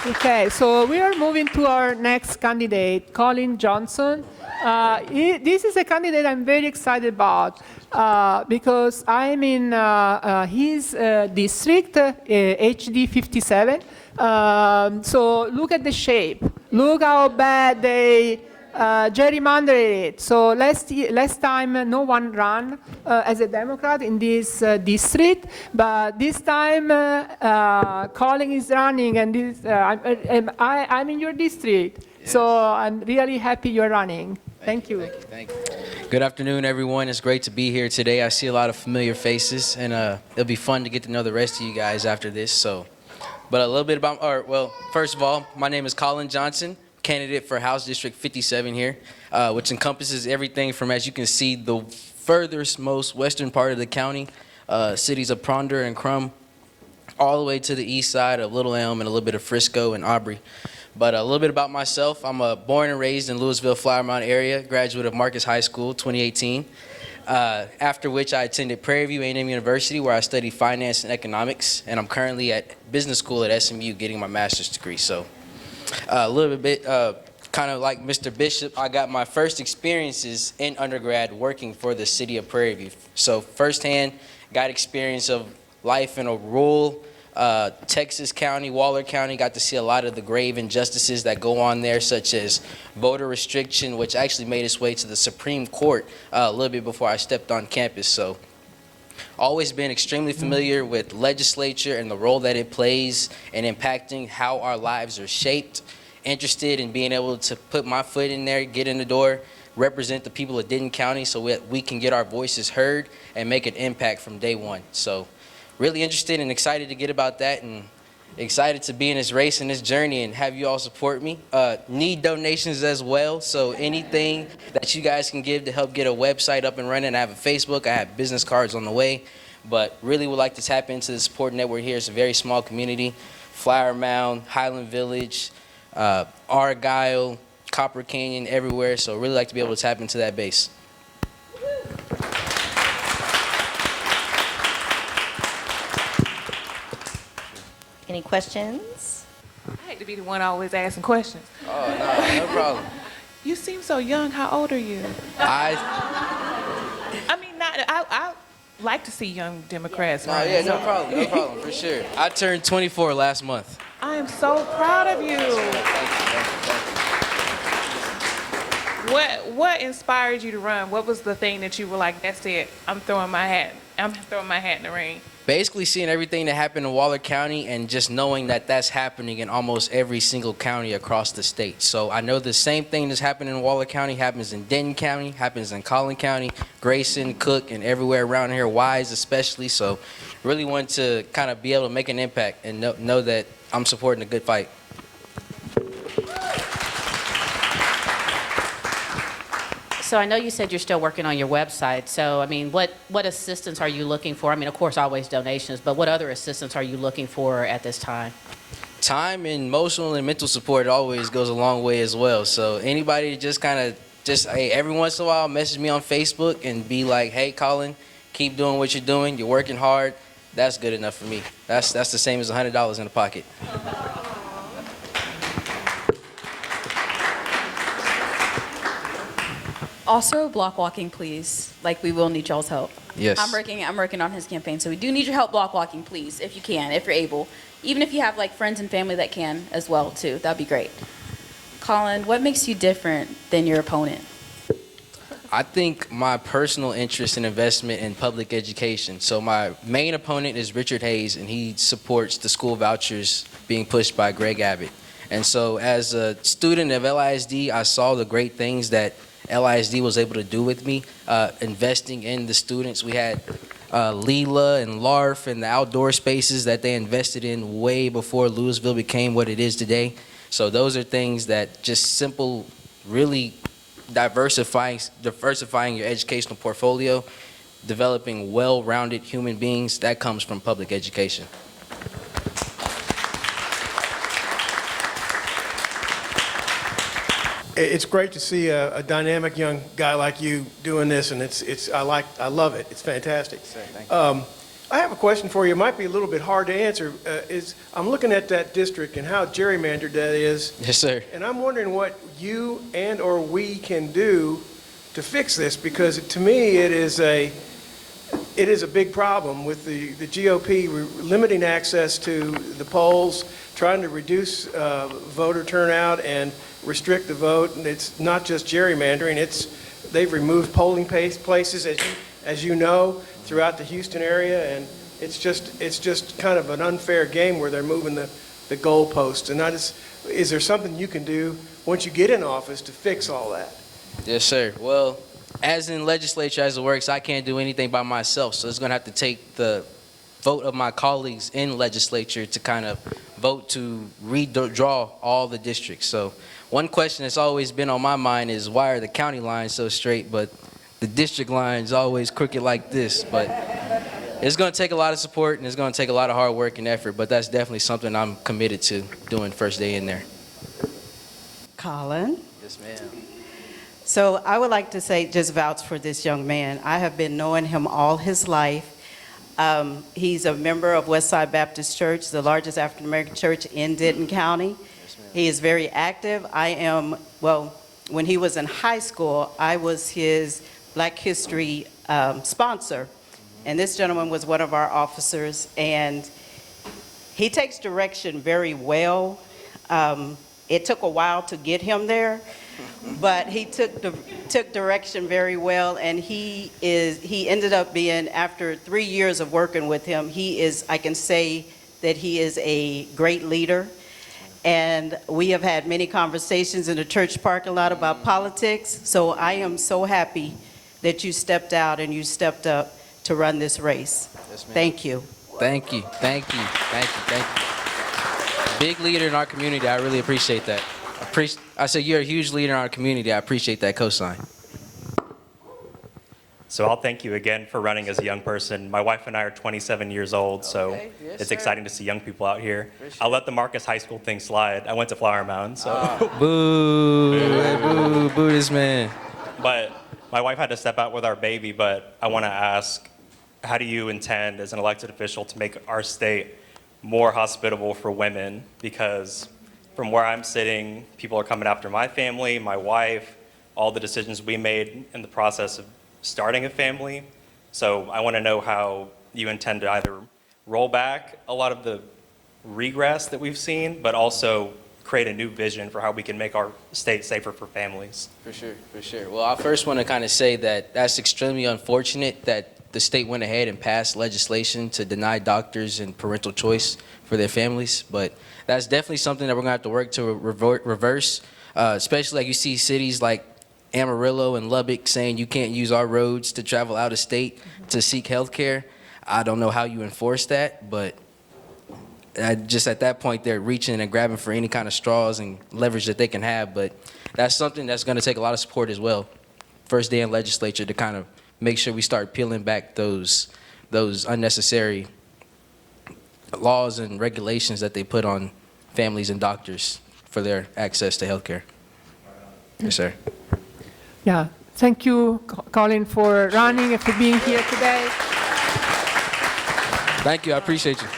Okay, so we are moving to our next candidate, Collin Johnson. This is a candidate I'm very excited about because I'm in his district, HD-57. So look at the shape. Look how bad they gerrymandered it. So last time no one ran as a Democrat in this district, but this time Collin is running, and I'm in your district. Yes. So I'm really happy you're running. Thank you. Thank you. Good afternoon, everyone. It's great to be here today. I see a lot of familiar faces, and it'll be fun to get to know the rest of you guys after this. So, but a little bit about, first of all, my name is Collin Johnson, candidate for House District 57 here, which encompasses everything from, as you can see, the furthest most western part of the county, cities of Ponder and Crum, all the way to the east side of Little Elm and a little bit of Frisco and Aubrey. But a little bit about myself. I'm born and raised in Louisville, Flower Mound area, graduate of Marcus High School, 2018. After which I attended Prairie View A&M University, where I studied finance and economics, and I'm currently at business school at SMU getting my master's degree. So a little bit, kind of like Mr. Bishop, I got my first experiences in undergrad working for the city of Prairie View. So firsthand, got experience of life in a rural Texas county, Waller County. Got to see a lot of the grave injustices that go on there, such as voter restriction, which actually made its way to the Supreme Court a little bit before I stepped on campus. So always been extremely familiar with legislature and the role that it plays in impacting how our lives are shaped. Interested in being able to put my foot in there, get in the door, represent the people of Denton County so we can get our voices heard and make an impact from day one. So really interested and excited to get about that, and excited to be in this race and this journey and have you all support me. Need donations as well, so anything that you guys can give to help get a website up and running. I have a Facebook, I have business cards on the way, but really would like to tap into the support network here. It's a very small community. Flower Mound, Highland Village, Argyle, Copper Canyon, everywhere, so really like to be able to tap into that base. Any questions? I hate to be the one always asking questions. Oh, no problem. You seem so young. How old are you? I like to see young Democrats. No, yeah, no problem, for sure. I turned 24 last month. I am so proud of you. What inspired you to run? What was the thing that you were like, that's it, I'm throwing my hat in the ring? Basically seeing everything that happened in Waller County and just knowing that that's happening in almost every single county across the state. So I know the same thing that's happening in Waller County happens in Denton County, happens in Collin County, Grayson, Cook, and everywhere around here, Wise especially. So really want to kind of be able to make an impact and know that I'm supporting a good fight. So I know you said you're still working on your website. So, I mean, what assistance are you looking for? I mean, of course, always donations, but what other assistance are you looking for at this time? Time and emotional and mental support always goes a long way as well. So anybody just hey, every once in a while message me on Facebook and be like, hey, Collin, keep doing what you're doing. You're working hard. That's good enough for me. That's the same as $100 in the pocket. Also, block walking, please. Like, we will need y'all's help. Yes. I'm working on his campaign, so we do need your help block walking, please, if you can, if you're able. Even if you have, like, friends and family that can as well, too. That'd be great. Collin, what makes you different than your opponent? I think my personal interest and investment in public education. So my main opponent is Richard Hayes, and he supports the school vouchers being pushed by Greg Abbott. And so as a student of LISD, I saw the great things that LISD was able to do with me, investing in the students. We had Leela and LARF and the outdoor spaces that they invested in way before Louisville became what it is today. So those are things that just simple, really diversifying your educational portfolio, developing well-rounded human beings, that comes from public education. It's great to see a dynamic young guy like you doing this, and I love it. It's fantastic. I have a question for you. It might be a little bit hard to answer. I'm looking at that district and how gerrymandered that is, Yes, sir. and I'm wondering what you and or we can do to fix this, because to me it is a big problem with the GOP limiting access to the polls, trying to reduce voter turnout and restrict the vote. And it's not just gerrymandering; they've removed polling places, as you know, throughout the Houston area, and it's just kind of an unfair game where they're moving the goalposts. And is there something you can do once you get in office to fix all that? Yes, sir. Well, as in legislature, as it works, I can't do anything by myself, so it's going to have to take the vote of my colleagues in legislature to kind of vote to redraw all the districts. So one question that's always been on my mind is, why are the county lines so straight, but the district lines always crooked like this? But it's going to take a lot of support, and it's going to take a lot of hard work and effort, but that's definitely something I'm committed to doing first day in there. Collin. Yes, ma'am. So I would like to say, just vouch for this young man. I have been knowing him all his life. He's a member of Westside Baptist Church, the largest African American church in Denton County. Yes, ma'am. He is very active. When he was in high school, I was his Black History sponsor. And this gentleman was one of our officers, and he takes direction very well. It took a while to get him there, but he took direction very well, and he ended up being, after 3 years of working with him, I can say that he is a great leader. And we have had many conversations in the church parking lot about politics, so I am so happy that you stepped out and you stepped up to run this race. Yes, ma'am. Thank you. Thank you. Thank you. Thank you. Thank you. Big leader in our community. I really appreciate that. I said you're a huge leader in our community. I appreciate that cosign. So I'll thank you again for running as a young person. My wife and I are 27 years old, so Okay, yes, it's sir. exciting to see young people out here. I'll let the Marcus High School thing slide. I went to Flower Mound, so. Boo. Boo. Boo this man. But my wife had to step out with our baby, but I want to ask, how do you intend as an elected official to make our state more hospitable for women? Because from where I'm sitting, people are coming after my family, my wife, all the decisions we made in the process of starting a family. So I want to know how you intend to either roll back a lot of the regress that we've seen, but also create a new vision for how we can make our state safer for families. For sure, for sure. Well, I first want to kind of say that that's extremely unfortunate that the state went ahead and passed legislation to deny doctors and parental choice for their families. But that's definitely something that we're going to have to work to reverse, especially like you see cities like Amarillo and Lubbock saying you can't use our roads to travel out of state to seek health care. I don't know how you enforce that, but just at that point, they're reaching and grabbing for any kind of straws and leverage that they can have. But that's something that's going to take a lot of support as well. First day in legislature to kind of make sure we start peeling back those unnecessary laws and regulations that they put on families and doctors for their access to health care. Yes, sir. Yeah, thank you, Collin, for running and for being here today. Thank you. I appreciate you.